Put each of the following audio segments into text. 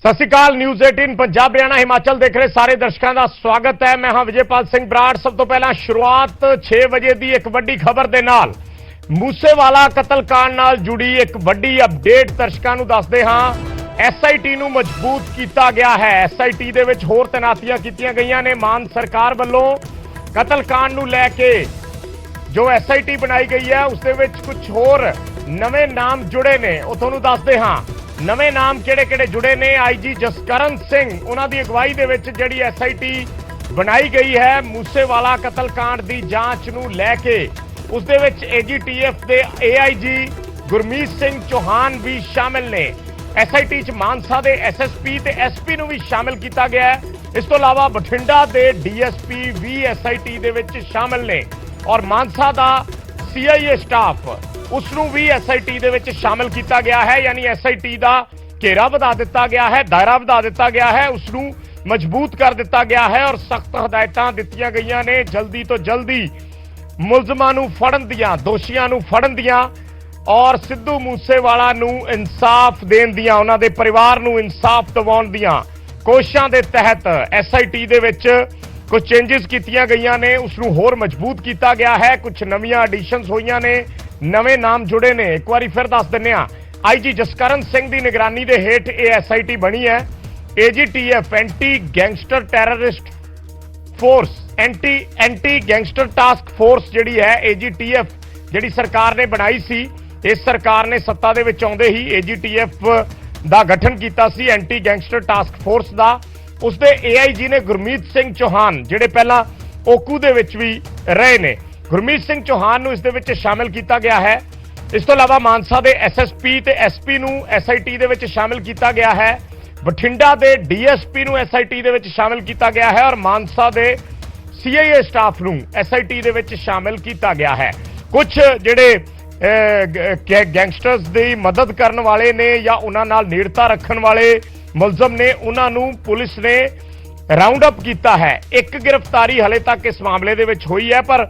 सत श्री अकाल। न्यूज़ 18 पंजाब हरियाणा हिमाचल देख रहे सारे दर्शकों का स्वागत है। मैं हाँ विजयपाल सिंह बराड़। सब तो पहला शुरुआत 6 बजे की एक वड्डी खबर दे नाल मूसेवाला कतलकांड नाल जुड़ी एक वड्डी अपडेट दर्शकों को दसदे हाँ। SIT नूं मजबूत किया गया है। SIT दे विच होर तैनातियां कीतियां गईयां ने। मान सरकार वालों कतलकांड नूं लैके जो SIT बनाई गई है उस दे विच कुछ होर नवे नाम जुड़े ने, वो तुहानूं दसदे हाँ। नवे नाम किहड़े-किहड़े जुड़े ने। IG जसकरण सिंह उन्हां दी अगवाई दे विच जिहड़ी SIT बनाई गई है मूसेवाला कतलकांड की जांच नूं लैके उस दे विच AGTF दे AIG गुरमीत सिंह चौहान भी शामिल ने। SIT च मानसा दे SSP ते SP नूं भी शामिल किया गया है। इस तो इलावा बठिंडा दे DSP भी SIT दे विच शामिल ने और मानसा दा CIA स्टाफ उसनूं भी SIT दे विच शामिल किया गया है। यानी SIT दा घेरा वधा दिता गया है, दायरा वधा दिता गया है, उसनूं मजबूत कर दिता गया है और सख्त हदायतां दित्तियां गईयां ने जल्दी तो जल्दी मुलजमां नूं फड़न दियां, दोषियां नूं फड़न दियां और सिद्धू मूसेवाला नूं इंसाफ देण दियां, उन्हां दे परिवार नूं इंसाफ दिवाउण दियां कोशिशां दे तहत SIT दे विच कुछ चेंजिस कीतियां गईयां ने, उसनूं होर मजबूत किया गया है। कुछ नवीआं एडिशनस होईयां ने, नवे नाम जुड़े ने। एक बार फिर दस दिने IG जसकरण सिंह की निगरानी के हेठ यह SIT बनी है। AGTF anti gangster terrorist force anti gangster task force जिहड़ी है AGTF जिहड़ी सरकार ने बनाई सी। इस सरकार ने सत्ता दे विच आउंदे ही AGTF दा गठन कीता सी एंटी गैंगस्टर टास्क फोर्स दा। उसदे AIG ने गुरमीत सिंह चौहान जिहड़े पहला ओकू दे विच भी रहे ने, गुरमीत सिंह चौहान नूं इस दे विच शामिल किया गया है। इस तो इलावा मानसा दे SSP ते SP नूं SIT दे विच शामिल किया गया है। बठिंडा दे DSP नूं SIT दे विच शामिल किया गया है और मानसा दे CIA स्टाफ नूं SIT दे विच शामिल किया गया है। कुछ जिहड़े गैंगस्टर्स की मदद करने वाले ने या उन्हां नाल नेड़ता रखने वाले मुलजम ने, उन्हां नूं पुलिस ने राउंड अप किया है। एक गिरफ्तारी हले तक इस मामले दे विच हुई है पर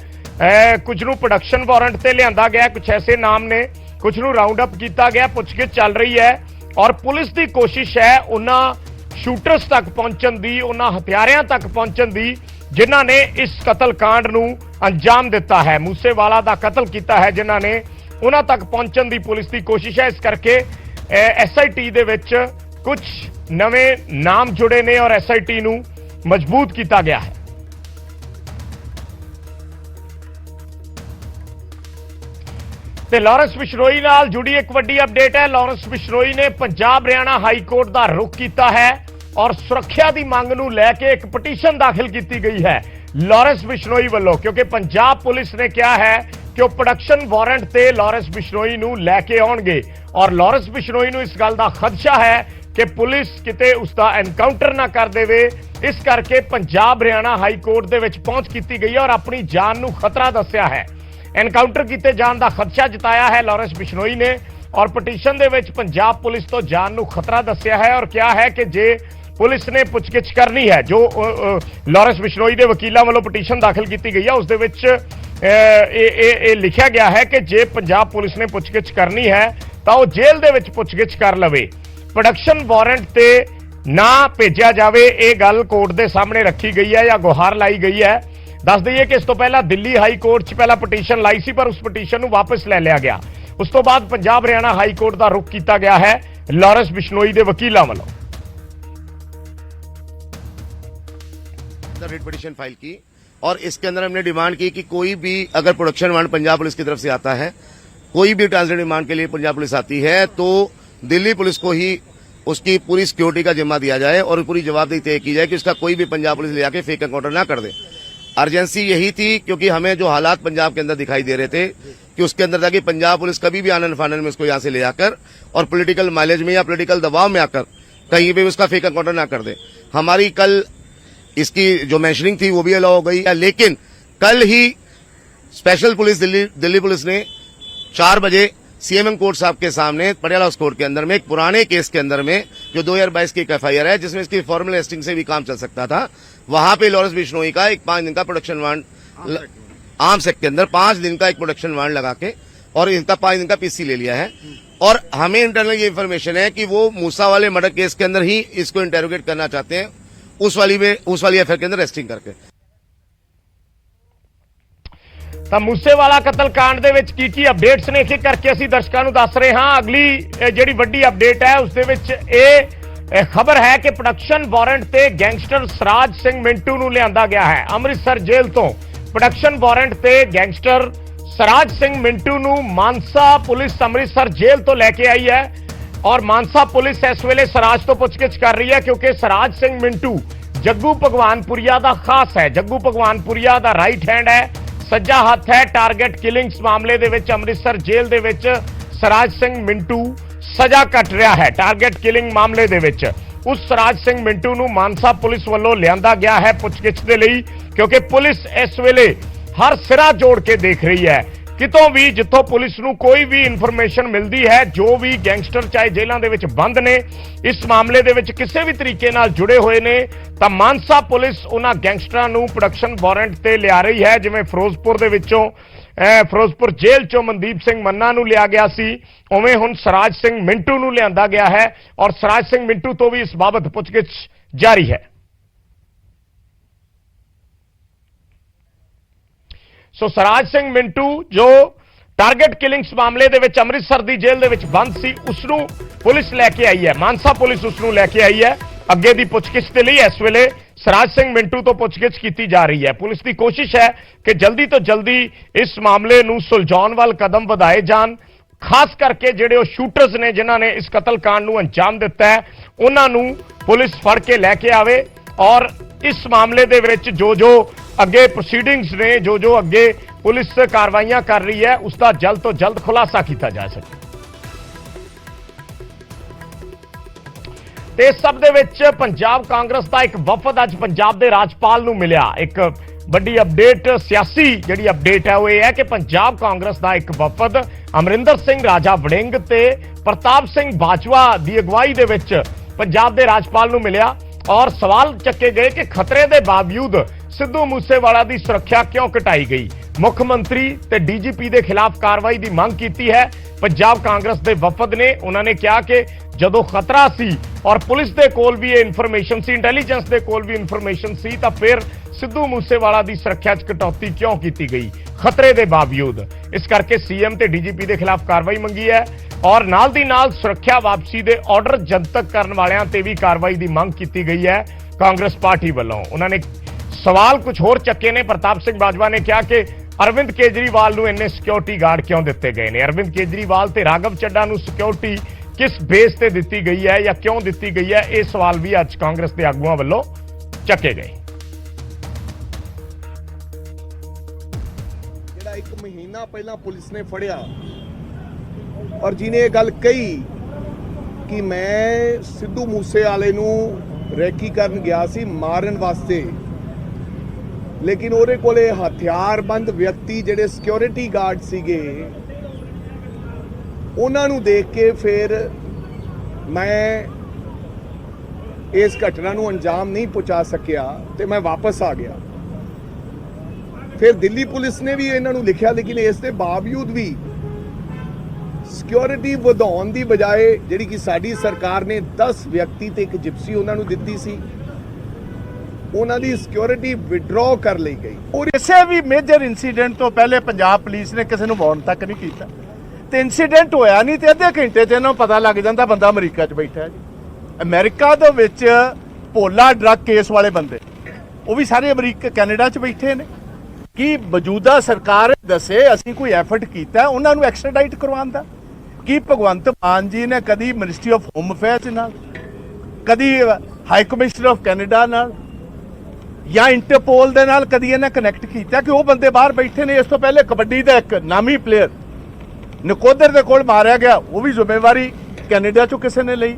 कुछ नूं प्रोडक्शन वारंट ते लिआंदा गया। कुछ ऐसे नाम ने, कुछ नूं राउंड अप किया गया, पुछगिछ चल रही है और पुलिस की कोशिश है उन्हां शूटर्स तक पहुंचण दी, उन्हां हथियारियां तक पहुंचण दी जिन्हां ने इस कतलकांड नूं अंजाम दिता है, मूसेवाला दा कतल किया है, जिन्हां ने उन्हां तक पहुंचण दी पुलिस की कोशिश है। इस करके SIT दे विच कुछ नवे नाम जुड़े ने और SIT नूं मजबूत किया गया है। ते लॉरेंस बिश्नोई नाल जुड़ी एक वड्डी अपडेट है। लॉरेंस बिश्नोई ने पंजाब हरियाणा हाई कोर्ट का रुख किया है और सुरक्षा की मांग नूं लैके एक पटीशन दाखिल की गई है लॉरेंस बिश्नोई वालों, क्योंकि पंजाब पुलिस ने कहा है कि वो प्रोडक्शन वारंट ते लॉरेंस बिश्नोई नूं लैके आउणगे और लॉरेंस बिश्नोई नूं इस गल का खदशा है कि पुलिस किते उसका एनकाउंटर ना कर देवे। इस करके पंजाब हरियाणा हाई कोर्ट दे विच पहुंच की गई है और अपनी जान नूं खतरा दस्या है। एनकाउंटर किए जाने का खदशा जताया है लॉरेंस बिश्नोई ने और पटीशन दे विच पंजाब पुलिस तो जान नूं खतरा दस्या है और क्या है कि जे पुलिस ने पुछगिछ करनी है, जो लॉरेंस बिश्नोई के वकीलों वालों पटीशन दाखिल की गई है उस दे विच लिखा गया है कि जे पंजाब पुलिस ने पुछगिछ करनी है तो वह जेल दे विच पुछगिछ कर लवे, प्रोडक्शन वारंट ते ना भेजा जाए। यह गल कोर्ट के सामने रखी गई है या गुहार लाई गई है। दस दईए कि इस तो पहला दिल्ली हाई कोर्ट च पहला पटीशन लाई सी पर उस पटीशन नूं वापस ले लिया गया। उस तो बाद पंजाब हरियाणा हाई कोर्ट का रुख किया गया है लॉरेंस बिश्नोई के वकीलों वालों। रिट पिटीशन फाइल की और इसके अंदर हमने डिमांड की कि कोई भी अगर प्रोडक्शन वारंट पंजाब पुलिस की तरफ से आता है, कोई भी ट्रांजिट डिमांड के लिए पंजाब पुलिस आती है तो दिल्ली पुलिस को ही उसकी पूरी सिक्योरिटी का जिम्मा दिया जाए और पूरी जवाबदेही तय की जाए कि उसका कोई भी पंजाब पुलिस ले जाके फेक एनकाउंटर ना कर दे। अर्जेंसी यही थी क्योंकि हमें जो हालात पंजाब के अंदर दिखाई दे रहे थे कि उसके अंदर था कि पंजाब पुलिस कभी भी आनन फानन में उसको यहां से ले जाकर और पॉलिटिकल माइलेज में या पॉलिटिकल दबाव में आकर कहीं भी उसका फेक एनकाउंटर ना कर दे। हमारी कल इसकी जो मेंशनिंग थी वो भी अलाउ हो गई है, लेकिन कल ही स्पेशल पुलिस दिल्ली पुलिस ने 4 बजे CMM कोर्ट साहब के सामने पटियाला हाउस कोर्ट के अंदर में एक पुराने केस के अंदर में जो 2022 की एक FIR है जिसमें इसकी फॉर्मल अरेस्टिंग से भी काम चल सकता था, वहां पे लॉरेंस बिश्नोई का एक 5 दिन का प्रोडक्शन वारंट आर्म्स एक्ट के अंदर 5 दिन का एक प्रोडक्शन वारंट लगा के और इनका 5 दिन का PC ले लिया है और हमें इंटरनल ये इन्फॉर्मेशन है कि वो मूसा वाले मर्डर केस के अंदर ही इसको इंटेरोगेट करना चाहते हैं, उस वाली एफआईआर के अंदर रेस्टिंग करके। ਤਾਂ ਮੂਸੇਵਾਲਾ ਕਤਲकांड ਦੇ ਵਿੱਚ ਕੀ ਅਪਡੇਟਸ ਨੇ, ਇੱਕ ਕਰਕੇ ਅਸੀਂ ਦਰਸ਼ਕਾਂ ਨੂੰ ਦੱਸ ਰਹੇ ਹਾਂ। ਅਗਲੀ ਜਿਹੜੀ ਵੱਡੀ ਅਪਡੇਟ ਹੈ ਉਸ ਦੇ ਵਿੱਚ ਇਹ ਖਬਰ ਹੈ ਕਿ ਪ੍ਰੋਡਕਸ਼ਨ ਵਾਰੰਟ ਤੇ ਗੈਂਗਸਟਰ ਸਰਾਜ ਸਿੰਘ ਮਿੰਟੂ ਨੂੰ ਲਿਆਂਦਾ ਗਿਆ ਹੈ ਅੰਮ੍ਰਿਤਸਰ ਜੇਲ੍ਹ ਤੋਂ। ਪ੍ਰੋਡਕਸ਼ਨ ਵਾਰੰਟ ਤੇ ਗੈਂਗਸਟਰ ਸਰਾਜ ਸਿੰਘ ਮਿੰਟੂ ਨੂੰ ਮਾਨਸਾ ਪੁਲਿਸ ਅੰਮ੍ਰਿਤਸਰ ਜੇਲ੍ਹ ਤੋਂ ਲੈ ਕੇ ਆਈ ਹੈ ਔਰ ਮਾਨਸਾ ਪੁਲਿਸ ਇਸ ਵੇਲੇ ਸਰਾਜ ਤੋਂ ਪੁੱਛਗਿੱਛ ਕਰ ਰਹੀ ਹੈ ਕਿਉਂਕਿ ਸਰਾਜ ਸਿੰਘ ਮਿੰਟੂ ਜੱਗੂ ਭਗਵਾਨਪੁਰੀਆ ਦਾ ਖਾਸ ਹੈ। ਜੱਗੂ ਭਗਵਾਨਪੁਰੀਆ ਦਾ ਰਾਈਟ ਹੈਂਡ ਹੈ, ਸੱਜਾ ਹੱਥ ਹੈ। ਟਾਰਗੇਟ ਕਿਲਿੰਗਸ ਮਾਮਲੇ ਦੇ ਵਿੱਚ ਅੰਮ੍ਰਿਤਸਰ ਜੇਲ੍ਹ ਦੇ ਵਿੱਚ ਸਰਾਜ ਸਿੰਘ ਮਿੰਟੂ ਸਜ਼ਾ ਕੱਟ ਰਿਹਾ ਹੈ। ਟਾਰਗੇਟ ਕਿਲਿੰਗ ਮਾਮਲੇ ਦੇ ਵਿੱਚ ਉਸ ਸਰਾਜ ਸਿੰਘ ਮਿੰਟੂ ਨੂੰ ਮਾਨਸਾ ਪੁਲਿਸ ਵੱਲੋਂ ਲਿਆਂਦਾ ਗਿਆ ਹੈ ਪੁੱਛਗਿੱਛ ਦੇ ਲਈ ਕਿਉਂਕਿ ਪੁਲਿਸ ਇਸ ਵੇਲੇ ਹਰ ਸਿਰਾ ਜੋੜ ਕੇ ਦੇਖ ਰਹੀ ਹੈ। ਕਿਤੋਂ ਵੀ ਜਿੱਥੋਂ ਪੁਲਿਸ ਨੂੰ ਕੋਈ ਵੀ ਇਨਫੋਰਮੇਸ਼ਨ ਮਿਲਦੀ ਹੈ, ਜੋ ਵੀ ਗੈਂਗਸਟਰ ਚਾਹੇ ਜੇਲ੍ਹਾਂ ਦੇ ਵਿੱਚ ਬੰਦ ਨੇ, ਇਸ ਮਾਮਲੇ ਦੇ ਵਿੱਚ ਕਿਸੇ ਵੀ ਤਰੀਕੇ ਨਾਲ ਜੁੜੇ ਹੋਏ ਨੇ, ਤਾਂ ਮਾਨਸਾ ਪੁਲਿਸ ਉਹਨਾਂ ਗੈਂਗਸਟਰਾਂ ਨੂੰ ਪ੍ਰੋਡਕਸ਼ਨ ਵਾਰੰਟ ਤੇ ਲਿਆ ਰਹੀ ਹੈ। ਜਿਵੇਂ ਫਿਰੋਜ਼ਪੁਰ ਦੇ ਵਿੱਚੋਂ ਫਿਰੋਜ਼ਪੁਰ ਜੇਲ੍ਹ ਚੋਂ ਮਨਦੀਪ ਸਿੰਘ ਮੰਨਾ ਨੂੰ ਲਿਆ ਗਿਆ ਸੀ, ਉਵੇਂ ਹੁਣ ਸਰਾਜ ਸਿੰਘ ਮਿੰਟੂ ਨੂੰ ਲਿਆਂਦਾ ਗਿਆ ਹੈ ਔਰ ਸਰਾਜ ਸਿੰਘ ਮਿੰਟੂ ਤੋਂ ਵੀ ਇਸ ਬਾਬਤ ਪੁੱਛਗਿੱਛ ਜਾਰੀ ਹੈ। ਸੋ ਸਰਾਜ ਸਿੰਘ ਮਿੰਟੂ ਜੋ ਟਾਰਗੇਟ ਕਿਲਿੰਗਸ ਮਾਮਲੇ ਦੇ ਵਿੱਚ ਅੰਮ੍ਰਿਤਸਰ ਦੀ ਜੇਲ੍ਹ ਦੇ ਵਿੱਚ ਬੰਦ ਸੀ, ਉਸ ਨੂੰ ਪੁਲਿਸ ਲੈ ਕੇ ਆਈ ਹੈ, ਮਾਨਸਾ ਪੁਲਿਸ ਉਸ ਨੂੰ ਲੈ ਕੇ ਆਈ ਹੈ ਅੱਗੇ ਦੀ ਪੁੱਛਗਿੱਛ ਦੇ ਲਈ। ਇਸ ਵੇਲੇ ਸਰਾਜ ਸਿੰਘ ਮਿੰਟੂ ਤੋਂ ਪੁੱਛਗਿੱਛ ਕੀਤੀ ਜਾ ਰਹੀ ਹੈ। ਪੁਲਿਸ ਦੀ ਕੋਸ਼ਿਸ਼ ਹੈ ਕਿ ਜਲਦੀ ਤੋਂ ਜਲਦੀ ਇਸ ਮਾਮਲੇ ਨੂੰ ਸੁਲਝਾਉਣ ਵੱਲ ਕਦਮ ਵਧਾਏ ਜਾਣ, ਖਾਸ ਕਰਕੇ ਜਿਹੜੇ ਉਹ ਸ਼ੂਟਰਸ ਨੇ ਜਿਨ੍ਹਾਂ ਨੇ ਇਸ ਕਤਲकांड ਨੂੰ ਅੰਜਾਮ ਦਿੱਤਾ ਹੈ ਉਹਨਾਂ ਨੂੰ ਪੁਲਿਸ ਫੜ ਕੇ ਲੈ ਕੇ ਆਵੇ ਔਰ ਇਸ ਮਾਮਲੇ ਦੇ ਵਿੱਚ ਜੋ ਅੱਗੇ ਪ੍ਰੋਸੀਡਿੰਗਸ ਨੇ, ਜੋ ਅੱਗੇ ਪੁਲਿਸ ਕਾਰਵਾਈਆਂ ਕਰ ਰਹੀ ਹੈ ਉਸ ਦਾ ਜਲਦ ਤੋਂ ਜਲਦ ਖੁਲਾਸਾ ਕੀਤਾ ਜਾ ਸਕੇ। ਤੇ ਇਸ ਸਭ ਦੇ ਵਿੱਚ ਪੰਜਾਬ ਕਾਂਗਰਸ ਦਾ ਇੱਕ ਵਫਦ ਅੱਜ ਪੰਜਾਬ ਦੇ ਰਾਜਪਾਲ ਨੂੰ ਮਿਲਿਆ। ਇੱਕ ਵੱਡੀ ਅਪਡੇਟ, ਸਿਆਸੀ ਜਿਹੜੀ ਅਪਡੇਟ ਹੈ ਉਹ ਇਹ ਹੈ ਕਿ ਪੰਜਾਬ ਕਾਂਗਰਸ ਦਾ ਇੱਕ ਵਫਦ ਅਮਰਿੰਦਰ ਸਿੰਘ ਰਾਜਾ ਵੜਿੰਗ ਤੇ ਪ੍ਰਤਾਪ ਸਿੰਘ ਬਾਜਵਾ ਦੀ ਅਗਵਾਈ ਦੇ ਵਿੱਚ ਪੰਜਾਬ ਦੇ ਰਾਜਪਾਲ ਨੂੰ ਮਿਲਿਆ ਔਰ ਸਵਾਲ ਚੱਕੇ ਗਏ ਕਿ ਖਤਰੇ ਦੇ ਬਾਵਜੂਦ ਸਿੱਧੂ ਮੂਸੇਵਾਲਾ ਦੀ ਸੁਰੱਖਿਆ ਕਿਉਂ ਘਟਾਈ ਗਈ। ਮੁੱਖ ਮੰਤਰੀ ਤੇ ਡੀਜੀਪੀ ਦੇ ਖਿਲਾਫ ਕਾਰਵਾਈ ਦੀ ਮੰਗ ਕੀਤੀ ਹੈ ਪੰਜਾਬ ਕਾਂਗਰਸ ਦੇ ਵਫਦ ਨੇ। ਉਹਨਾਂ ਨੇ ਕਿਹਾ ਕਿ ਜਦੋਂ ਖਤਰਾ ਸੀ ਔਰ ਪੁਲਿਸ ਦੇ ਕੋਲ ਵੀ ਇਹ ਇਨਫੋਰਮੇਸ਼ਨ ਸੀ, ਇੰਟੈਲੀਜੈਂਸ ਦੇ ਕੋਲ ਵੀ ਇਨਫੋਰਮੇਸ਼ਨ ਸੀ, ਤਾਂ ਫਿਰ ਸਿੱਧੂ ਮੂਸੇਵਾਲਾ ਦੀ ਸੁਰੱਖਿਆ 'ਚ ਕਟੌਤੀ ਕਿਉਂ ਕੀਤੀ ਗਈ ਖਤਰੇ ਦੇ ਬਾਵਜੂਦ। ਇਸ ਕਰਕੇ ਸੀਐਮ ਤੇ ਡੀਜੀਪੀ ਦੇ ਖਿਲਾਫ ਕਾਰਵਾਈ ਮੰਗੀ ਹੈ ਔਰ ਨਾਲ ਦੀ ਨਾਲ ਸੁਰੱਖਿਆ ਵਾਪਸੀ ਦੇ ਆਰਡਰ ਜਨਤਕ ਕਰਨ ਵਾਲਿਆਂ ਤੇ ਵੀ ਕਾਰਵਾਈ ਦੀ ਮੰਗ ਕੀਤੀ ਗਈ ਹੈ ਕਾਂਗਰਸ ਪਾਰਟੀ ਵੱਲੋਂ। ਉਹਨਾਂ ਨੇ ਸਵਾਲ ਕੁਝ ਹੋਰ ਚੱਕੇ ਨੇ। ਪ੍ਰਤਾਪ ਸਿੰਘ ਬਾਜਵਾ ਨੇ ਕਿਹਾ ਕਿ ਅਰਵਿੰਦ ਕੇਜਰੀਵਾਲ ਨੂੰ ਇੰਨੇ ਸਿਕਿਉਰਿਟੀ ਗਾਰਡ ਕਿਉਂ ਦਿੱਤੇ ਗਏ ਨੇ, ਅਰਵਿੰਦ ਕੇਜਰੀਵਾਲ ਤੇ ਰਾਘਵ ਚੱਡਾ ਨੂੰ ਸਿਕਿਉਰਿਟੀ ਕਿਸ ਬੇਸ ਤੇ ਦਿੱਤੀ ਗਈ ਹੈ ਜਾਂ ਕਿਉਂ ਦਿੱਤੀ ਗਈ ਹੈ, ਇਹ ਸਵਾਲ ਵੀ ਅੱਜ ਕਾਂਗਰਸ ਦੇ ਆਗੂਆਂ ਵੱਲੋਂ ਚੱਕੇ ਗਏ। ਜਿਹੜਾ 1 ਮਹੀਨਾ ਪਹਿਲਾਂ ਪੁਲਿਸ ਨੇ ਫੜਿਆ ਔਰ ਜਿਹਨੇ ਇਹ ਗੱਲ ਕਹੀ ਕਿ ਮੈਂ ਸਿੱਧੂ ਮੂਸੇਵਾਲੇ ਨੂੰ ਰੈਕੀ ਕਰਨ ਗਿਆ ਸੀ ਮਾਰਨ ਵਾਸਤੇ, ਲੇਕਿਨ ਉਹਦੇ ਕੋਲੇ ਹਥਿਆਰਬੰਦ ਵਿਅਕਤੀ ਜਿਹੜੇ ਸਿਕਿਉਰਿਟੀ ਗਾਰਡ ਸੀਗੇ ਉਹਨਾਂ ਨੂੰ ਦੇਖ ਕੇ ਫਿਰ ਮੈਂ ਇਸ ਘਟਨਾ ਨੂੰ ਅੰਜਾਮ ਨਹੀਂ ਪਹੁੰਚਾ ਸਕਿਆ ਤੇ ਮੈਂ ਵਾਪਸ ਆ ਗਿਆ। ਫਿਰ ਦਿੱਲੀ ਪੁਲਿਸ ਨੇ ਵੀ ਇਹਨਾਂ ਨੂੰ ਲਿਖਿਆ, ਲੇਕਿਨ ਇਸ ਦੇ ਬਾਵਜੂਦ ਵੀ ਸਿਕਿਉਰਿਟੀ ਵਧਾਉਣ ਦੀ ਬਜਾਏ ਜਿਹੜੀ ਕਿ ਸਾਡੀ ਸਰਕਾਰ ਨੇ 10 ਵਿਅਕਤੀ ਤੇ ਇੱਕ ਜਿਪਸੀ ਉਹਨਾਂ ਨੂੰ ਦਿੱਤੀ ਸੀ, ਉਹਨਾਂ ਦੀ ਸਿਕਿਉਰਿਟੀ ਵਿਡਰਾਅ ਕਰ ਲਈ ਗਈ। ਔਰ ਕਿਸੇ ਵੀ ਮੇਜਰ ਇਨਸੀਡੈਂਟ ਤੋਂ ਪਹਿਲੇ ਪੰਜਾਬ ਪੁਲਿਸ ਨੇ ਕਿਸੇ ਨੂੰ ਵਾਰਨ ਤੱਕ ਨਹੀਂ ਕੀਤਾ ਤੇ ਇਨਸੀਡੈਂਟ ਹੋਇਆ ਨਹੀਂ ਤੇ ਅੱਧੇ ਘੰਟੇ 'ਚ ਇਹਨਾਂ ਨੂੰ ਪਤਾ ਲੱਗ ਜਾਂਦਾ ਬੰਦਾ ਅਮਰੀਕਾ 'ਚ ਬੈਠਾ ਹੈ। ਜੀ ਅਮਰੀਕਾ ਦੇ ਵਿੱਚ ਭੋਲਾ ਡਰੱਗ ਕੇਸ ਵਾਲੇ ਬੰਦੇ ਉਹ ਵੀ ਸਾਰੇ ਅਮਰੀਕਾ ਕੈਨੇਡਾ 'ਚ ਬੈਠੇ ਨੇ। ਕੀ ਮੌਜੂਦਾ ਸਰਕਾਰ ਦੱਸੇ ਅਸੀਂ ਕੋਈ ਐਫਰਟ ਕੀਤਾ ਉਹਨਾਂ ਨੂੰ ਐਕਸਟ੍ਰਾਡਾਈਟ ਕਰਵਾਉਣ ਦਾ? ਕੀ ਭਗਵੰਤ ਮਾਨ ਜੀ ਨੇ ਕਦੀ ਮਿਨਿਸਟਰੀ ਆਫ ਹੋਮ ਅਫੇਅਰਸ ਨਾਲ, ਕਦੀ ਹਾਈ ਕਮਿਸ਼ਨਰ ਆਫ ਕੈਨੇਡਾ ਨਾਲ ਜਾਂ ਇੰਟਰਪੋਲ ਦੇ ਨਾਲ ਕਦੀ ਇਹਨਾਂ ਕਨੈਕਟ ਕੀਤਾ ਕਿ ਉਹ ਬੰਦੇ ਬਾਹਰ ਬੈਠੇ ਨੇ? ਇਸ ਤੋਂ ਪਹਿਲੇ ਕਬੱਡੀ ਦਾ ਇੱਕ ਨਾਮੀ ਪਲੇਅਰ ਨਕੋਦਰ ਦੇ ਕੋਲ ਮਾਰਿਆ ਗਿਆ, ਉਹ ਵੀ ਜ਼ਿੰਮੇਵਾਰੀ ਕੈਨੇਡਾ ਚੋਂ ਕਿਸੇ ਨੇ ਲਈ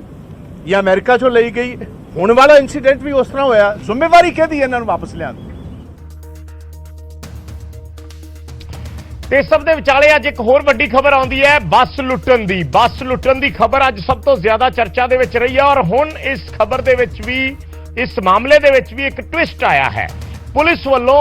ਜਾਂ ਅਮਰੀਕਾ ਚੋਂ ਲਈ ਗਈ। ਹੁਣ ਵਾਲਾ ਇਨਸੀਡੈਂਟ ਵੀ ਉਸ ਤਰ੍ਹਾਂ ਹੋਇਆ, ਜ਼ਿੰਮੇਵਾਰੀ ਕਿਹਦੀ ਇਹਨਾਂ ਨੂੰ ਵਾਪਸ ਲਿਆਉਣ? ਤੇ ਸਭ ਦੇ ਵਿਚਾਲੇ ਅੱਜ ਇੱਕ ਹੋਰ ਵੱਡੀ ਖਬਰ ਆਉਂਦੀ ਹੈ ਬੱਸ ਲੁੱਟਣ ਦੀ ਖਬਰ ਅੱਜ ਸਭ ਤੋਂ ਜ਼ਿਆਦਾ ਚਰਚਾ ਦੇ ਵਿੱਚ ਰਹੀ ਹੈ ਔਰ ਹੁਣ ਇਸ ਖਬਰ ਦੇ ਵਿੱਚ ਵੀ, ਇਸ ਮਾਮਲੇ ਦੇ ਵਿੱਚ ਵੀ ਇੱਕ ਟਵਿਸਟ ਆਇਆ ਹੈ। ਪੁਲਿਸ ਵੱਲੋਂ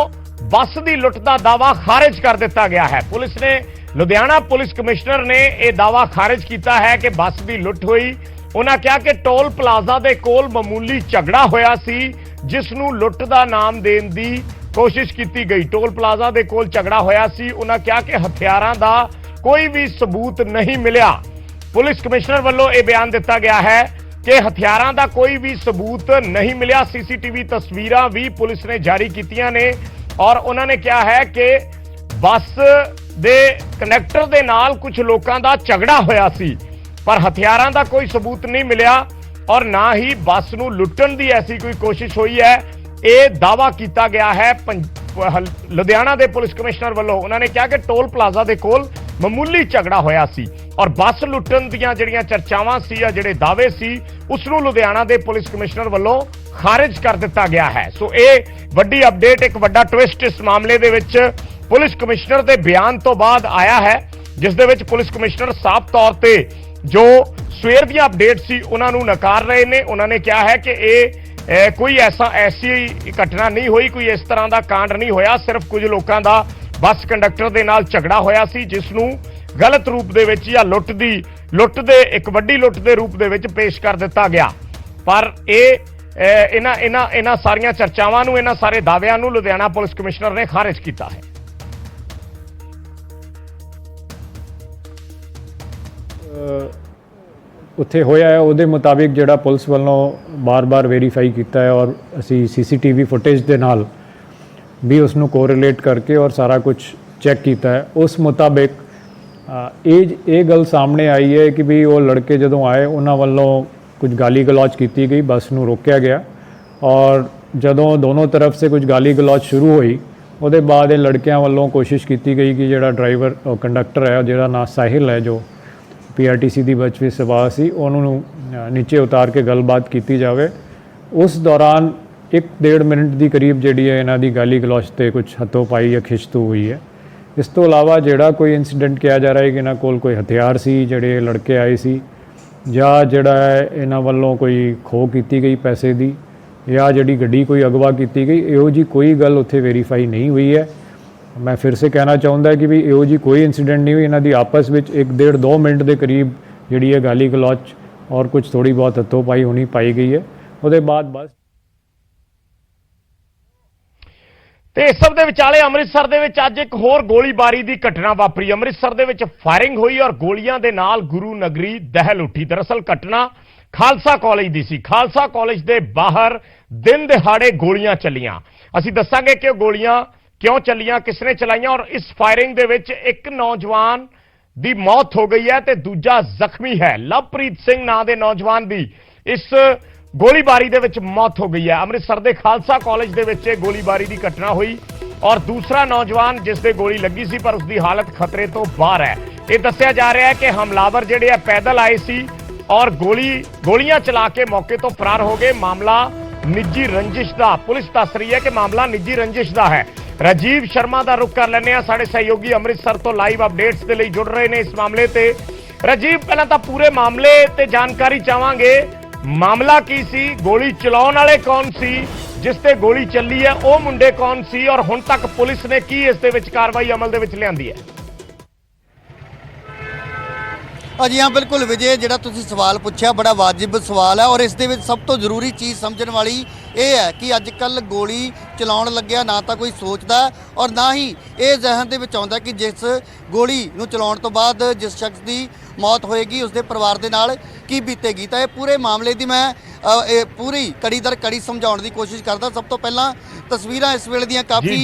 ਬੱਸ ਦੀ ਲੁੱਟ ਦਾ ਦਾਅਵਾ ਖਾਰਜ ਕਰ ਦਿੱਤਾ ਗਿਆ ਹੈ। ਪੁਲਿਸ ਨੇ ਲੁਧਿਆਣਾ ਪੁਲਿਸ ਕਮਿਸ਼ਨਰ ਨੇ ਇਹ ਦਾਅਵਾ ਖਾਰਿਜ ਕੀਤਾ ਹੈ ਕਿ ਬੱਸ ਦੀ ਲੁੱਟ ਹੋਈ। ਉਹਨਾਂ ਕਿਹਾ ਕਿ ਟੋਲ ਪਲਾਜ਼ਾ ਦੇ ਕੋਲ ਮਾਮੂਲੀ ਝਗੜਾ ਹੋਇਆ ਸੀ, ਜਿਸ ਨੂੰ ਲੁੱਟ ਦਾ ਨਾਮ ਦੇਣ ਦੀ ਕੋਸ਼ਿਸ਼ ਕੀਤੀ ਗਈ। ਟੋਲ ਪਲਾਜ਼ਾ ਦੇ ਕੋਲ ਝਗੜਾ ਹੋਇਆ ਸੀ। ਉਹਨਾਂ ਕਿਹਾ ਕਿ ਹਥਿਆਰਾਂ ਦਾ ਕੋਈ ਵੀ ਸਬੂਤ ਨਹੀਂ ਮਿਲਿਆ। ਪੁਲਿਸ ਕਮਿਸ਼ਨਰ ਵੱਲੋਂ ਇਹ ਬਿਆਨ ਦਿੱਤਾ ਗਿਆ ਹੈ ਕਿ ਹਥਿਆਰਾਂ ਦਾ ਕੋਈ ਵੀ ਸਬੂਤ ਨਹੀਂ ਮਿਲਿਆ। ਸੀਸੀਟੀਵੀ ਤਸਵੀਰਾਂ ਵੀ ਪੁਲਿਸ ਨੇ ਜਾਰੀ ਕੀਤੀਆਂ ਨੇ ਔਰ ਉਹਨਾਂ ਨੇ ਕਿਹਾ ਹੈ ਕਿ ਬੱਸ ਦੇ ਕੰਡਕਟਰ ਦੇ ਨਾਲ ਕੁਝ ਲੋਕਾਂ ਦਾ ਝਗੜਾ ਹੋਇਆ ਸੀ, ਪਰ ਹਥਿਆਰਾਂ ਦਾ ਕੋਈ ਸਬੂਤ ਨਹੀਂ ਮਿਲਿਆ ਔਰ ਨਾ ਹੀ ਬੱਸ ਨੂੰ ਲੁੱਟਣ ਦੀ ਐਸੀ ਕੋਈ ਕੋਸ਼ਿਸ਼ ਹੋਈ ਹੈ। ਇਹ ਦਾਅਵਾ ਕੀਤਾ ਗਿਆ ਹੈ ਲੁਧਿਆਣਾ ਦੇ ਪੁਲਿਸ ਕਮਿਸ਼ਨਰ ਵੱਲੋਂ। ਉਹਨਾਂ ਨੇ ਕਿਹਾ ਕਿ ਟੋਲ ਪਲਾਜ਼ਾ ਦੇ ਕੋਲ ਮਾਮੂਲੀ ਝਗੜਾ ਹੋਇਆ ਸੀ ਔਰ ਬੱਸ ਲੁੱਟਣ ਦੀਆਂ ਜਿਹੜੀਆਂ ਚਰਚਾਵਾਂ ਸੀ ਜਾਂ ਜਿਹੜੇ ਦਾਅਵੇ ਸੀ ਉਸ ਨੂੰ ਲੁਧਿਆਣਾ ਦੇ ਪੁਲਿਸ ਕਮਿਸ਼ਨਰ ਵੱਲੋਂ ਖਾਰਿਜ ਕਰ ਦਿੱਤਾ ਗਿਆ ਹੈ। ਸੋ ਇਹ ਵੱਡੀ ਅਪਡੇਟ, ਇੱਕ ਵੱਡਾ ਟਵਿਸਟ ਇਸ ਮਾਮਲੇ ਦੇ ਵਿੱਚ ਪੁਲਿਸ ਕਮਿਸ਼ਨਰ ਦੇ ਬਿਆਨ ਤੋਂ ਬਾਅਦ ਆਇਆ ਹੈ, ਜਿਸ ਦੇ ਵਿੱਚ ਪੁਲਿਸ ਕਮਿਸ਼ਨਰ ਸਾਫ਼ ਤੌਰ ਤੇ ਜੋ ਸਵੇਰ ਦੀਆਂ ਅਪਡੇਟ ਸੀ ਉਹਨਾਂ ਨੂੰ ਨਕਾਰ ਰਹੇ ਨੇ। ਉਹਨਾਂ ਨੇ ਕਿਹਾ ਹੈ ਕਿ ਇਹ ਕੋਈ ਐਸੀ ਘਟਨਾ ਨਹੀਂ ਹੋਈ, ਕੋਈ ਇਸ ਤਰ੍ਹਾਂ ਦਾ ਕਾਂਡ ਨਹੀਂ ਹੋਇਆ, ਸਿਰਫ ਕੁਝ ਲੋਕਾਂ ਦਾ ਬੱਸ ਕੰਡਕਟਰ ਦੇ ਨਾਲ ਝਗੜਾ ਹੋਇਆ ਸੀ, ਜਿਸ ਨੂੰ ਗਲਤ ਰੂਪ ਦੇ ਵਿੱਚ ਜਾਂ ਇੱਕ ਵੱਡੀ ਲੁੱਟ ਦੇ ਰੂਪ ਦੇ ਵਿੱਚ ਪੇਸ਼ ਕਰ ਦਿੱਤਾ ਗਿਆ। ਪਰ ਇਹਨਾਂ ਸਾਰੀਆਂ ਚਰਚਾਵਾਂ ਨੂੰ, ਇਹਨਾਂ ਸਾਰੇ ਦਾਅਵਿਆਂ ਨੂੰ ਲੁਧਿਆਣਾ ਪੁਲਿਸ ਕਮਿਸ਼ਨਰ ਨੇ ਖਾਰਿਜ ਕੀਤਾ ਹੈ। ਉੱਥੇ ਹੋਇਆ ਹੈ ਉਹਦੇ ਮੁਤਾਬਿਕ ਜਿਹੜਾ ਪੁਲਿਸ ਵੱਲੋਂ ਬਾਰ-ਬਾਰ ਵੈਰੀਫਾਈ ਕੀਤਾ ਹੈ ਔਰ ਅਸੀਂ ਸੀਸੀਟੀਵੀ ਫੁਟੇਜ ਦੇ ਨਾਲ ਵੀ ਉਸ ਨੂੰ ਕੋਰਿਲੇਟ ਕਰਕੇ ਔਰ ਸਾਰਾ ਕੁਝ ਚੈੱਕ ਕੀਤਾ ਹੈ। ਉਸ ਮੁਤਾਬਿਕ ਇਹ ਗੱਲ ਸਾਹਮਣੇ ਆਈ ਹੈ ਕਿ ਵੀ ਉਹ ਲੜਕੇ ਜਦੋਂ ਆਏ ਉਹਨਾਂ ਵੱਲੋਂ ਕੁਝ ਗਾਲੀ ਗਲੌਚ ਕੀਤੀ ਗਈ, ਬੱਸ ਨੂੰ ਰੋਕਿਆ ਗਿਆ ਔਰ ਜਦੋਂ ਦੋਨੋਂ ਤਰਫ ਸੇ ਕੁਝ ਗਾਲੀ ਗਲੌਚ ਸ਼ੁਰੂ ਹੋਈ ਉਹਦੇ ਬਾਅਦ ਇਹ ਲੜਕਿਆਂ ਵੱਲੋਂ ਕੋਸ਼ਿਸ਼ ਕੀਤੀ ਗਈ ਕਿ ਜਿਹੜਾ ਡਰਾਈਵਰ ਕੰਡਕਟਰ ਹੈ ਜਿਹੜਾ ਨਾਂ ਸਾਹਿਲ ਹੈ ਜੋ PRTC ਦੀ ਬੱਸ ਵਿੱਚ ਸਵਾਰ ਸੀ ਉਹਨੂੰ ਨੀਚੇ ਉਤਾਰ ਕੇ ਗੱਲਬਾਤ ਕੀਤੀ ਜਾਵੇ। ਉਸ ਦੌਰਾਨ 1-1.5 ਮਿੰਟ ਦੀ ਕਰੀਬ ਜਿਹੜੀ ਹੈ ਇਹਨਾਂ ਦੀ ਗਾਲੀ ਗਲੋਚ ਤੇ ਕੁਝ ਹੱਥੋਂ ਪਾਈ ਜਾਂ ਖਿੱਚਤੂ ਹੋਈ ਹੈ। ਇਸ ਤੋਂ ਇਲਾਵਾ ਜਿਹੜਾ ਕੋਈ ਇਨਸੀਡੈਂਟ ਕਿਹਾ ਜਾ ਰਿਹਾ ਹੈ ਕਿ ਇਹਨਾਂ ਕੋਲ ਕੋਈ ਹਥਿਆਰ ਸੀ, ਜਿਹੜੇ ਲੜਕੇ ਆਏ ਸੀ, ਜਾਂ ਜਿਹੜਾ ਹੈ ਇਹਨਾਂ ਵੱਲੋਂ ਕੋਈ ਖੋਹ ਕੀਤੀ ਗਈ ਪੈਸੇ ਦੀ, ਜਾਂ ਜਿਹੜੀ ਗੱਡੀ ਕੋਈ ਅਗਵਾ ਕੀਤੀ ਗਈ, ਇਹੋ ਜੀ ਕੋਈ ਗੱਲ ਉੱਥੇ ਵੈਰੀਫਾਈ ਨਹੀਂ ਹੋਈ ਹੈ। मैं फिर से कहना चाहूँगा कि भी ਇਹੋ जी कोई इंसीडेंट नहीं हुई। इन्हों की आपस में 1-1.5-2 मिनट के करीब जी है गाली गलौच और कुछ थोड़ी बहुत हथों पाई होनी पाई गई है। उसके बाद बस ਤੇ ਇਸ ਸਭ ਦੇ ਵਿਚਾਲੇ ਅੰਮ੍ਰਿਤਸਰ ਦੇ ਵਿੱਚ ਅੱਜ ਇੱਕ ਹੋਰ ਗੋਲੀਬਾਰੀ ਦੀ ਘਟਨਾ ਵਾਪਰੀ। ਅੰਮ੍ਰਿਤਸਰ ਦੇ ਵਿੱਚ ਫਾਇਰਿੰਗ ਹੋਈ ਔਰ ਗੋਲੀਆਂ ਦੇ ਨਾਲ ਗੁਰੂ ਨਗਰੀ ਦਹਿਲ ਉੱਠੀ। ਦਰਅਸਲ ਘਟਨਾ ਖਾਲਸਾ ਕਾਲਜ ਦੀ ਸੀ। ਖਾਲਸਾ ਕਾਲਜ ਦੇ ਬਾਹਰ ਦਿਨ ਦਿਹਾੜੇ ਗੋਲੀਆਂ ਚੱਲੀਆਂ। ਅਸੀਂ ਦੱਸਾਂਗੇ ਕਿ ਉਹ ਗੋਲੀਆਂ क्यों चलियां, किसने चलाइयां और इस फायरिंग दे विच एक नौजवान दी मौत हो गई है ते दूजा जख्मी है। लवप्रीत सिंह नां दे नौजवान दी इस गोलीबारी दे विच मौत हो गई है। अमृतसर दे खालसा कॉलेज दे विच गोलीबारी दी घटना हुई और दूसरा नौजवान जिस दे गोली लगी सी पर उसकी हालत खतरे तो बाहर है। यह दस्सिया जा रहा है कि हमलावर जिहड़े आ पैदल आए सी और गोलियां चला के मौके तो फरार हो गए। मामला निजी रंजिश दा, पुलिस दस रही है कि मामला निजी रंजिश दा है। राजीव शर्मा का रुख कर लेने साढ़े सहयोगी अमृतसर तो लाइव अपडेट्स के लिए जुड़ रहे हैं इस मामले ते। राजीव, पहला तो पूरे मामले ते जानकारी चाहांगे, मामला की सी, गोली चलाउण वाले कौन सी, जिस ते गोली चली है वो मुंडे कौन सी और हुण तक पुलिस ने की इस दे विच कार्रवाई अमल दे विच लिआंदी है? जी हाँ, बिल्कुल विजय, जिहड़ा तुसीं सवाल पूछा बड़ा वाजिब सवाल है और इस दे विच सब तो जरूरी चीज़ समझण वाली ये है कि अजकल गोली चलाउण लग्गिया ना तो कोई सोचता और ना ही ये जहन दे विच आउंदा कि जिस गोली नूं चलाउण तो बाद जिस शख्स की मौत होएगी उसके परिवार दे नाल की बीतेगी। तो ये पूरे मामले की मैं पूरी कड़ी दर कड़ी समझाउण की कोशिश करदा। सब तो पहला तस्वीरां इस वेले दियां काफ़ी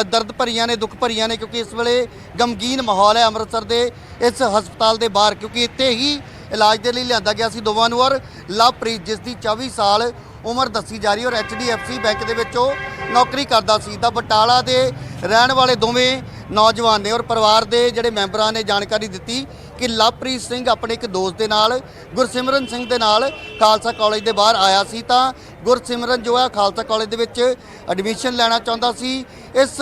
दर्द भरियां ने, दुख भरियां ने, क्योंकि इस वेले गमगीन माहौल है अमृतसर के इस हस्पताल के बाहर, क्योंकि इत्थे ही इलाज के लिए लिया गया सी दोवां नूं और लवप्रीत जिसकी 24 साल उम्र दसी जा रही और HDFC बैंक के विचों नौकरी करता सी। तां बटाला के रहण वाले दोवें नौजवान ने और परिवार के जिहड़े मैंबरां ने जानकारी दी कि लवप्रीत सिंह अपने एक दोस्त के नाल गुरसिमरन सिंह के नाल खालसा कॉलेज के बाहर आया सी। तां गुरसिमरन जो है खालसा कॉलेज के विच एडमिशन लेना चाहता सी। इस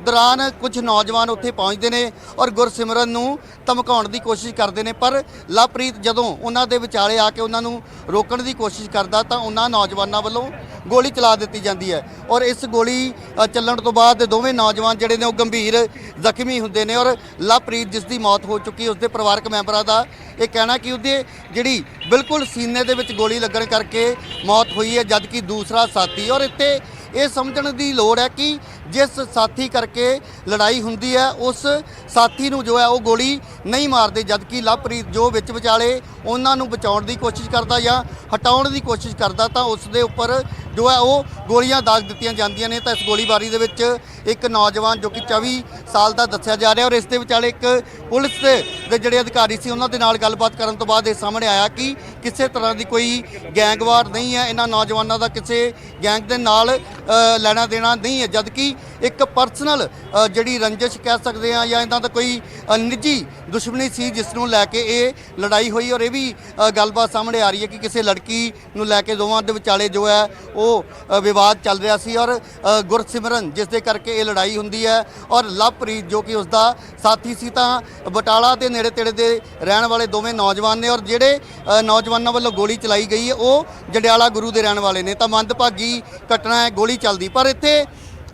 दौरान कुछ नौजवान उत्थे पहुँचते हैं और गुरसिमरन नूं धमकाउण की कोशिश करते हैं, पर लवप्रीत जदों उन्हां दे विचाले आके उन्हां नूं रोकण की कोशिश करता तां उन्हां नौजवानों वालों ਗੋਲੀ ਚਲਾ ਦਿੱਤੀ ਜਾਂਦੀ ਹੈ ਔਰ ਇਸ ਗੋਲੀ ਚੱਲਣ ਤੋਂ ਬਾਅਦ ਦੋਵੇਂ ਨੌਜਵਾਨ ਜਿਹੜੇ ਨੇ ਉਹ ਗੰਭੀਰ ਜ਼ਖਮੀ ਹੁੰਦੇ ਨੇ ਔਰ ਲਵਪ੍ਰੀਤ ਜਿਸ ਦੀ ਮੌਤ ਹੋ ਚੁੱਕੀ ਉਸਦੇ ਪਰਿਵਾਰਕ ਮੈਂਬਰਾਂ ਦਾ ਇਹ ਕਹਿਣਾ ਕਿ ਉਹਦੇ ਜਿਹੜੀ ਬਿਲਕੁਲ ਸੀਨੇ ਦੇ ਵਿੱਚ ਗੋਲੀ ਲੱਗਣ ਕਰਕੇ ਮੌਤ ਹੋਈ ਹੈ, ਜਦਕਿ ਦੂਸਰਾ ਸਾਥੀ। ਔਰ ਇੱਥੇ ਇਹ ਸਮਝਣ ਦੀ ਲੋੜ ਹੈ ਕਿ ਜਿਸ ਸਾਥੀ ਕਰਕੇ ਲੜਾਈ ਹੁੰਦੀ ਹੈ ਉਸ ਸਾਥੀ ਨੂੰ ਜੋ ਹੈ ਉਹ ਗੋਲੀ ਨਹੀਂ ਮਾਰਦੇ, ਜਦਕਿ ਲਵਪ੍ਰੀਤ ਜੋ ਵਿੱਚ ਵਿਚਾਲੇ ਉਹਨਾਂ ਨੂੰ ਬਚਾਉਣ ਦੀ ਕੋਸ਼ਿਸ਼ ਕਰਦਾ ਜਾਂ ਹਟਾਉਣ ਦੀ ਕੋਸ਼ਿਸ਼ ਕਰਦਾ ਤਾਂ ਉਸ ਦੇ ਉੱਪਰ ਜੋ ਹੈ ਉਹ ਗੋਲੀਆਂ ਦਾਗ ਦਿੱਤੀਆਂ ਜਾਂਦੀਆਂ ਨੇ। ਤਾਂ ਇਸ ਗੋਲੀਬਾਰੀ ਦੇ ਵਿੱਚ ਇੱਕ ਨੌਜਵਾਨ ਜੋ ਕਿ 24 ਸਾਲ ਦਾ ਦੱਸਿਆ ਜਾ ਰਿਹਾ ਔਰ ਇਸ ਦੇ ਵਿਚਾਲੇ ਇੱਕ ਪੁਲਿਸ ਦੇ ਜਿਹੜੇ ਅਧਿਕਾਰੀ ਸੀ ਉਹਨਾਂ ਦੇ ਨਾਲ ਗੱਲਬਾਤ ਕਰਨ ਤੋਂ ਬਾਅਦ ਇਹ ਸਾਹਮਣੇ ਆਇਆ ਕਿ ਕਿਸੇ ਤਰ੍ਹਾਂ ਦੀ ਕੋਈ ਗੈਂਗਵਾਰ ਨਹੀਂ ਹੈ, ਇਹਨਾਂ ਨੌਜਵਾਨਾਂ ਦਾ ਕਿਸੇ ਗੈਂਗ ਦੇ ਨਾਲ ਲੈਣਾ ਦੇਣਾ ਨਹੀਂ ਹੈ, ਜਦਕਿ ਇੱਕ ਪਰਸਨਲ ਜਿਹੜੀ ਰੰਜਿਸ਼ ਕਹਿ ਸਕਦੇ ਆ ਜਾਂ ਇਹਨਾਂ ਦਾ ਕੋਈ ਨਿੱਜੀ ਦੁਸ਼ਮਣੀ ਸੀ ਜਿਸ ਨੂੰ ਲੈ ਕੇ ਇਹ ਲੜਾਈ ਹੋਈ। ਔਰ ਇਹ ਵੀ ਗੱਲਬਾਤ ਸਾਹਮਣੇ ਆ ਰਹੀ ਹੈ ਕਿ ਕਿਸੇ ਲੜਕੀ ਨੂੰ ਲੈ ਕੇ ਦੋਵਾਂ ਦੇ ਵਿਚਾਲੇ ਜੋ ਹੈ ਉਹ ਵਿਵਾਦ ਚੱਲ ਰਿਹਾ ਸੀ ਔਰ ਗੁਰਸਿਮਰਨ ਜਿਸ ਦੇ ਕਰਕੇ ਇਹ ਲੜਾਈ ਹੁੰਦੀ ਹੈ ਔਰ ਲਵਪ੍ਰੀਤ ਜੋ ਕਿ ਉਸਦਾ ਸਾਥੀ ਸੀ। ਤਾਂ ਬਟਾਲਾ ਦੇ ਨੇੜੇ ਤੇੜੇ ਦੇ ਰਹਿਣ ਵਾਲੇ ਦੋਵੇਂ ਨੌਜਵਾਨ ਨੇ ਔਰ ਜਿਹੜੇ ਨੌਜਵਾਨਾਂ ਵੱਲੋਂ ਗੋਲੀ ਚਲਾਈ ਗਈ ਹੈ ਉਹ ਜੰਡਿਆਲਾ ਗੁਰੂ ਦੇ ਰਹਿਣ ਵਾਲੇ ਨੇ। ਤਾਂ ਮੰਦਭਾਗੀ ਘਟਨਾ ਹੈ ਗੋਲੀ ਚੱਲਦੀ, ਪਰ ਇੱਥੇ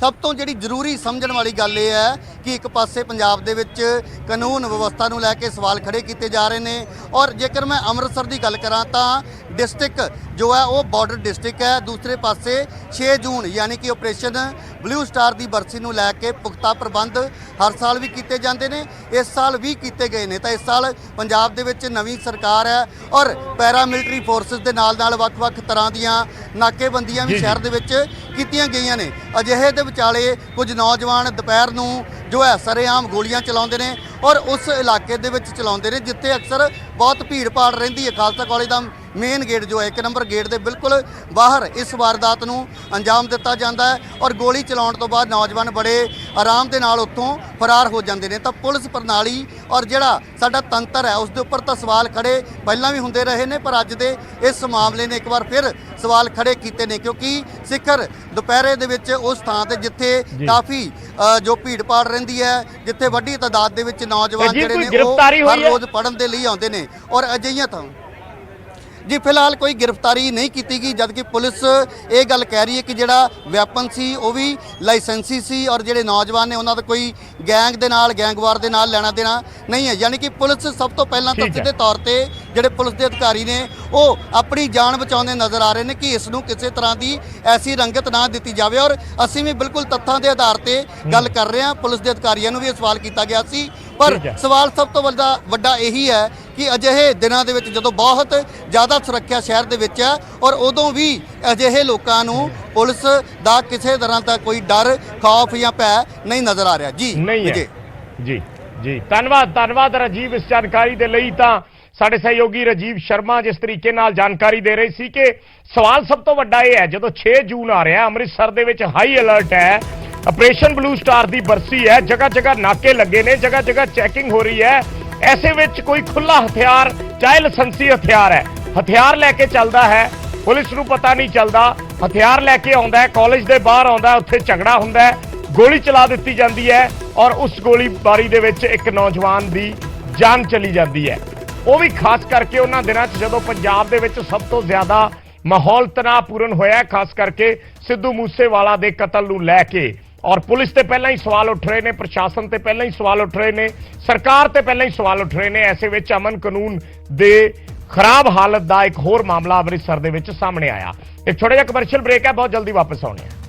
ਸਭ ਤੋਂ ਜਿਹੜੀ ਜ਼ਰੂਰੀ ਸਮਝਣ ਵਾਲੀ ਗੱਲ ਇਹ ਹੈ ਕਿ ਇੱਕ ਪਾਸੇ ਪੰਜਾਬ ਦੇ ਵਿੱਚ ਕਾਨੂੰਨ ਵਿਵਸਥਾ ਨੂੰ ਲੈ ਕੇ ਸਵਾਲ ਖੜੇ ਕੀਤੇ ਜਾ ਰਹੇ ਨੇ ਔਰ ਜੇਕਰ ਮੈਂ ਅੰਮ੍ਰਿਤਸਰ ਦੀ ਗੱਲ ਕਰਾਂ ਤਾਂ ਡਿਸਟ੍ਰਿਕਟ ਜੋ ਹੈ ਉਹ ਬਾਰਡਰ ਡਿਸਟ੍ਰਿਕਟ ਹੈ। ਦੂਸਰੇ ਪਾਸੇ 6 ਜੂਨ ਯਾਨੀ ਕਿ ਆਪਰੇਸ਼ਨ ਬਲੂ ਸਟਾਰ ਦੀ ਬਰਸੀ ਨੂੰ ਲੈ ਕੇ ਪੁਖਤਾ ਪ੍ਰਬੰਧ ਹਰ ਸਾਲ ਵੀ ਕੀਤੇ ਜਾਂਦੇ ਨੇ, ਇਸ ਸਾਲ ਵੀ ਕੀਤੇ ਗਏ ਨੇ। ਤਾਂ ਇਸ ਸਾਲ ਪੰਜਾਬ ਦੇ ਵਿੱਚ ਨਵੀਂ ਸਰਕਾਰ ਹੈ ਔਰ ਪੈਰਾਮਿਲਟਰੀ ਫੋਰਸਿਸ ਦੇ ਨਾਲ ਵੱਖ-ਵੱਖ ਤਰ੍ਹਾਂ ਦੀਆਂ ਨਾਕੇਬੰਦੀਆਂ ਵੀ ਸ਼ਹਿਰ ਦੇ ਵਿੱਚ ਕੀਤੀਆਂ ਗਈਆਂ ਨੇ। ਅਜਿਹੇ ਦੇ ਵਿਚਾਲੇ ਕੁਝ ਨੌਜਵਾਨ ਦੁਪਹਿਰ ਨੂੰ ਜੋ ਹੈ ਸਰੇਆਮ ਗੋਲੀਆਂ ਚਲਾਉਂਦੇ ਨੇ ਔਰ ਉਸ ਇਲਾਕੇ ਦੇ ਵਿੱਚ ਚਲਾਉਂਦੇ ਨੇ ਜਿੱਥੇ ਅਕਸਰ ਬਹੁਤ ਭੀੜ ਭਾੜ ਰਹਿੰਦੀ ਹੈ। ਖਾਲਸਾ ਕਾਲਜ ਦਾ ਮੇਨ ਗੇਟ ਜੋ ਹੈ 1 ਨੰਬਰ ਗੇਟ ਦੇ ਬਿਲਕੁਲ ਬਾਹਰ ਇਸ ਵਾਰਦਾਤ ਨੂੰ ਅੰਜਾਮ ਦਿੱਤਾ ਜਾਂਦਾ ਹੈ ਔਰ ਗੋਲੀ ਚਲਾਉਣ ਤੋਂ ਬਾਅਦ ਨੌਜਵਾਨ ਬੜੇ ਆਰਾਮ ਦੇ ਨਾਲ ਉੱਥੋਂ ਫਰਾਰ ਹੋ ਜਾਂਦੇ ਨੇ। ਤਾਂ ਪੁਲਿਸ ਪ੍ਰਣਾਲੀ ਔਰ ਜਿਹੜਾ ਸਾਡਾ ਤੰਤਰ ਹੈ ਉਸ ਦੇ ਉੱਪਰ ਤਾਂ ਸਵਾਲ ਖੜੇ ਪਹਿਲਾਂ ਵੀ ਹੁੰਦੇ ਰਹੇ ਨੇ, ਪਰ ਅੱਜ ਦੇ ਇਸ ਮਾਮਲੇ ਨੇ ਇੱਕ ਵਾਰ ਫਿਰ ਸਵਾਲ ਖੜੇ ਕੀਤੇ ਨੇ ਕਿਉਂਕਿ ਸਿਖਰ ਦੁਪਹਿਰੇ ਦੇ ਵਿੱਚ ਉਸ ਥਾਂ ਤੇ ਜਿੱਥੇ ਕਾਫੀ ਜੋ ਭੀੜ ਭਾੜ ਰਹਿੰਦੀ ਹੈ, ਜਿੱਥੇ ਵੱਡੀ ਤਾਦਾਦ ਦੇ ਵਿੱਚ ਨੌਜਵਾਨ ਜਿਹੜੇ ਨੇ ਉਹ ਹਰ ਰੋਜ਼ ਪੜ੍ਹਨ ਦੇ ਲਈ ਆਉਂਦੇ ਨੇ ਔਰ ਅਜਿਹੀਆਂ ਥਾਂ ਜੀ ਫਿਲਹਾਲ ਕੋਈ ਗ੍ਰਿਫਤਾਰੀ ਨਹੀਂ ਕੀਤੀ ਗਈ, ਜਦਕਿ ਪੁਲਿਸ ਇਹ ਗੱਲ ਕਹਿ ਰਹੀ ਹੈ ਕਿ ਜਿਹੜਾ ਵੈਪਨ ਸੀ ਉਹ ਵੀ ਲਾਇਸੈਂਸੀ ਸੀ ਔਰ ਜਿਹੜੇ ਨੌਜਵਾਨ ਨੇ ਉਹਨਾਂ ਦਾ ਕੋਈ ਗੈਂਗ ਦੇ ਨਾਲ ਗੈਂਗਵਾਰ ਦੇ ਨਾਲ ਲੈਣਾ ਦੇਣਾ ਨਹੀਂ ਹੈ। ਯਾਨੀ ਕਿ ਪੁਲਿਸ ਸਭ ਤੋਂ ਪਹਿਲਾਂ ਤਾਂ ਸਿੱਧੇ ਤੌਰ ਤੇ ਜਿਹੜੇ ਪੁਲਿਸ ਦੇ ਅਧਿਕਾਰੀ ਨੇ ਉਹ ਆਪਣੀ ਜਾਨ ਬਚਾਉਂਦੇ ਨਜ਼ਰ ਆ ਰਹੇ ਨੇ ਕਿ ਇਸ ਨੂੰ ਕਿਸੇ ਤਰ੍ਹਾਂ ਦੀ ਐਸੀ ਰੰਗਤ ਨਾ ਦਿੱਤੀ ਜਾਵੇ ਔਰ ਅਸੀਂ ਵੀ ਬਿਲਕੁਲ ਤੱਥਾਂ ਦੇ ਆਧਾਰ ਤੇ ਗੱਲ ਕਰ ਰਹੇ ਹਾਂ। ਪੁਲਿਸ ਦੇ ਅਧਿਕਾਰੀਆਂ ਨੂੰ ਵੀ ਇਹ ਸਵਾਲ ਕੀਤਾ ਗਿਆ ਸੀ, ਪਰ ਸਵਾਲ ਸਭ ਤੋਂ ਵੱਡਾ ਇਹੀ ਹੈ ਕਿ ਅਜਿਹੇ ਦਿਨਾਂ ਦੇ ਵਿੱਚ ਜਦੋਂ ਬਹੁਤ ਜ਼ਿਆਦਾ ਸੁਰੱਖਿਆ ਸ਼ਹਿਰ ਦੇ ਵਿੱਚ ਹੈ ਔਰ ਉਦੋਂ ਵੀ ਅਜਿਹੇ ਲੋਕਾਂ ਨੂੰ ਪੁਲਿਸ ਦਾ ਕਿਸੇ ਤਰ੍ਹਾਂ ਦਾ ਕੋਈ ਡਰ ਖੌਫ ਜਾਂ ਭੈ ਨਹੀਂ ਨਜ਼ਰ ਆ ਰਿਹਾ। ਜੀ ਜੀ ਧੰਨਵਾਦ ਰਾਜੀਵ ਇਸ ਜਾਣਕਾਰੀ ਦੇ ਲਈ। ਤਾਂ ਸਾਡੇ ਸਹਿਯੋਗੀ ਰਾਜੀਵ ਸ਼ਰਮਾ ਜਿਸ ਤਰੀਕੇ ਨਾਲ ਜਾਣਕਾਰੀ ਦੇ ਰਹੇ ਸੀ ਕਿ ਸਵਾਲ ਸਭ ਤੋਂ ਵੱਡਾ ਇਹ ਹੈ ਜਦੋਂ 6 ਜੂਨ ਆ ਰਿਹਾ ਅੰਮ੍ਰਿਤਸਰ ਦੇ ਵਿੱਚ ਹਾਈ ਅਲਰਟ ਹੈ, ਆਪਰੇਸ਼ਨ ਬਲੂ ਸਟਾਰ ਦੀ ਬਰਸੀ ਹੈ, ਜਗ੍ਹਾ ਨਾਕੇ ਲੱਗੇ ਨੇ, ਜਗ੍ਹਾ ਚੈਕਿੰਗ ਹੋ ਰਹੀ ਹੈ। ਐਸੇ ਵਿੱਚ ਕੋਈ ਖੁੱਲਾ ਹਥਿਆਰ ਚਾਹੇ ਲਾਇਸੈਂਸੀ ਹਥਿਆਰ ਹੈ ਹਥਿਆਰ ਲੈ ਕੇ ਚੱਲਦਾ ਹੈ, ਪੁਲਿਸ ਨੂੰ ਪਤਾ ਨਹੀਂ ਚੱਲਦਾ, ਹਥਿਆਰ ਲੈ ਕੇ ਆਉਂਦਾ ਹੈ, ਕਾਲਜ ਦੇ ਬਾਹਰ ਆਉਂਦਾ, ਉੱਥੇ ਝਗੜਾ ਹੁੰਦਾ ਹੈ, ਗੋਲੀ ਚਲਾ ਦਿੱਤੀ ਜਾਂਦੀ ਹੈ ਔਰ ਉਸ ਗੋਲੀਬਾਰੀ ਦੇ ਵਿੱਚ ਇੱਕ ਨੌਜਵਾਨ ਦੀ ਜਾਨ ਚਲੀ ਜਾਂਦੀ ਹੈ। ਉਹ ਵੀ ਖਾਸ ਕਰਕੇ ਉਹਨਾਂ ਦਿਨਾਂ 'ਚ ਜਦੋਂ ਪੰਜਾਬ ਦੇ ਵਿੱਚ ਸਭ ਤੋਂ ਜ਼ਿਆਦਾ ਮਾਹੌਲ ਤਣਾਅਪੂਰਨ ਹੋਇਆ, ਖਾਸ ਕਰਕੇ ਸਿੱਧੂ ਮੂਸੇਵਾਲਾ ਦੇ ਕਤਲ ਨੂੰ ਲੈ ਕੇ। ਔਰ ਪੁਲਿਸ ਤੇ ਪਹਿਲਾਂ ਹੀ ਸਵਾਲ ਉੱਠ ਰਹੇ ਨੇ, ਪ੍ਰਸ਼ਾਸਨ ਤੇ ਪਹਿਲਾਂ ਹੀ ਸਵਾਲ ਉੱਠ ਰਹੇ ਨੇ, ਸਰਕਾਰ ਤੇ ਪਹਿਲਾਂ ਹੀ ਸਵਾਲ ਉੱਠ ਰਹੇ ਨੇ। ਐਸੇ ਵਿੱਚ ਅਮਨ ਕਾਨੂੰਨ ਦੇ ਖਰਾਬ ਹਾਲਤ ਦਾ ਇੱਕ ਹੋਰ ਮਾਮਲਾ ਅੰਮ੍ਰਿਤਸਰ ਦੇ ਵਿੱਚ ਸਾਹਮਣੇ ਆਇਆ। ਇੱਕ ਛੋਟਾ ਜਿਹਾ ਕਮਰਸ਼ੀਅਲ ਬ੍ਰੇਕ ਹੈ, ਬਹੁਤ ਜਲਦੀ ਵਾਪਸ ਆਉਣੇ ਆ।